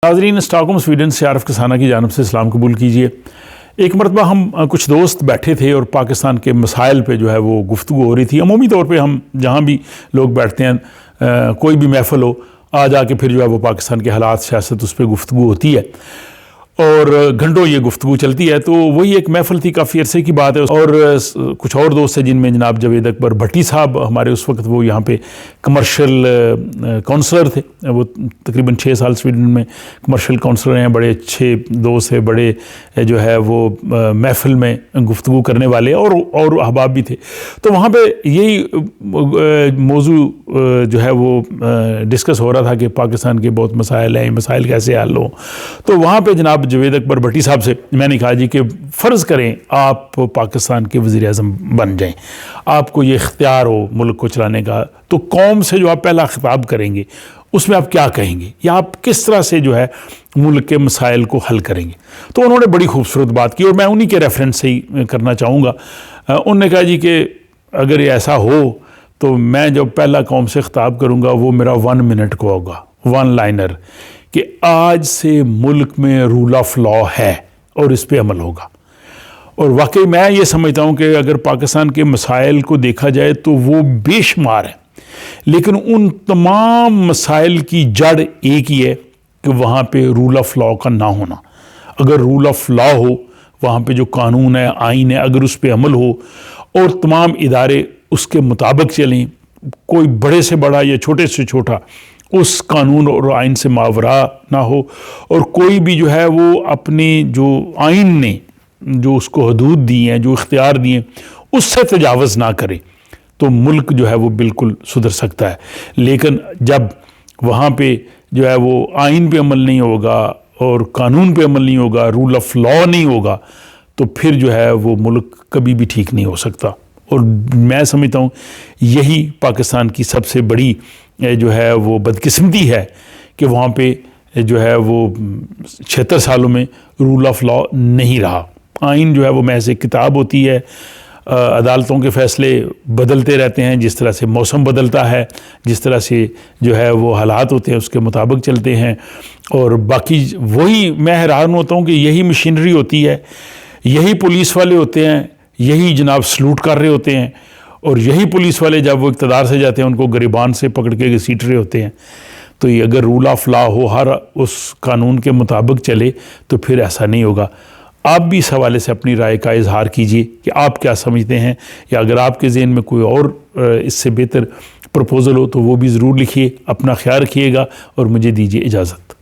ناظرین، stock home Sweden سے عارف کسانہ کی جانب سے سلام قبول کیجیے۔ ایک مرتبہ ہم کچھ دوست بیٹھے تھے اور پاکستان کے مسائل پہ جو ہے وہ گفتگو ہو رہی تھی۔ عمومی طور پہ ہم جہاں بھی لوگ بیٹھتے ہیں، کوئی بھی محفل ہو، آ جا کے پھر جو ہے وہ پاکستان کے حالات، سیاست، اس پہ گفتگو ہوتی ہے اور گھنٹوں یہ گفتگو چلتی ہے۔ تو وہی ایک محفل تھی، کافی عرصے کی بات ہے، اور کچھ اور دوست ہیں جن میں جناب جاوید اکبر بھٹی صاحب ہمارے اس وقت وہ یہاں پہ کمرشل کونسلر تھے۔ وہ تقریباً 6 سال سویڈن میں کمرشل کونسلر ہیں، بڑے اچھے دوست ہیں، بڑے جو ہے وہ محفل میں گفتگو کرنے والے اور احباب بھی تھے۔ تو وہاں پہ یہی موضوع جو ہے وہ ڈسکس ہو رہا تھا کہ پاکستان کے بہت مسائل ہیں، مسائل کیسے حل ہوں۔ تو وہاں پہ جناب جاوید اکبر بھٹی صاحب سے میں نے کہا جی کہ فرض کریں آپ پاکستان کے وزیر اعظم بن جائیں، آپ کو یہ اختیار ہو ملک کو چلانے کا، تو قوم سے جو آپ پہلا خطاب کریں گے اس میں آپ کیا کہیں گے، یا آپ کس طرح سے جو ہے ملک کے مسائل کو حل کریں گے؟ تو انہوں نے بڑی خوبصورت بات کی اور میں انہی کے ریفرنس سے ہی کرنا چاہوں گا۔ انہوں نے کہا جی کہ اگر یہ ایسا ہو تو میں جو پہلا قوم سے خطاب کروں گا وہ میرا 1 منٹ کو ہوگا، 1 لائنر، کہ آج سے ملک میں رول آف لا ہے اور اس پہ عمل ہوگا۔ اور واقعی میں یہ سمجھتا ہوں کہ اگر پاکستان کے مسائل کو دیکھا جائے تو وہ بے شمار ہیں، لیکن ان تمام مسائل کی جڑ ایک ہی ہے کہ وہاں پہ رول آف لا کا نہ ہونا۔ اگر رول آف لا ہو، وہاں پہ جو قانون ہے، آئین ہے، اگر اس پہ عمل ہو اور تمام ادارے اس کے مطابق چلیں، کوئی بڑے سے بڑا یا چھوٹے سے چھوٹا اس قانون اور آئین سے ماورا نہ ہو، اور کوئی بھی جو ہے وہ اپنی جو آئین نے جو اس کو حدود دی ہیں، جو اختیار دیے ہیں، اس سے تجاوز نہ کرے، تو ملک جو ہے وہ بالکل سدھر سکتا ہے۔ لیکن جب وہاں پہ جو ہے وہ آئین پہ عمل نہیں ہوگا اور قانون پہ عمل نہیں ہوگا، رول آف لا نہیں ہوگا، تو پھر جو ہے وہ ملک کبھی بھی ٹھیک نہیں ہو سکتا۔ اور میں سمجھتا ہوں یہی پاکستان کی سب سے بڑی جو ہے وہ بدقسمتی ہے کہ وہاں پہ جو ہے وہ 76 سالوں میں رول آف لا نہیں رہا۔ آئین جو ہے وہ محض ایک کتاب ہوتی ہے، عدالتوں کے فیصلے بدلتے رہتے ہیں، جس طرح سے موسم بدلتا ہے، جس طرح سے جو ہے وہ حالات ہوتے ہیں اس کے مطابق چلتے ہیں۔ اور باقی وہی میں حیران ہوتا ہوں کہ یہی مشینری ہوتی ہے، یہی پولیس والے ہوتے ہیں، یہی جناب سلوٹ کر رہے ہوتے ہیں، اور یہی پولیس والے جب وہ اقتدار سے جاتے ہیں ان کو گریبان سے پکڑ کے گھسیٹ رہے ہوتے ہیں۔ تو یہ اگر رول آف لا ہو، ہر اس قانون کے مطابق چلے، تو پھر ایسا نہیں ہوگا۔ آپ بھی اس حوالے سے اپنی رائے کا اظہار کیجئے کہ آپ کیا سمجھتے ہیں، یا اگر آپ کے ذہن میں کوئی اور اس سے بہتر پروپوزل ہو تو وہ بھی ضرور لکھیے۔ اپنا خیال رکھیے گا اور مجھے دیجیے اجازت۔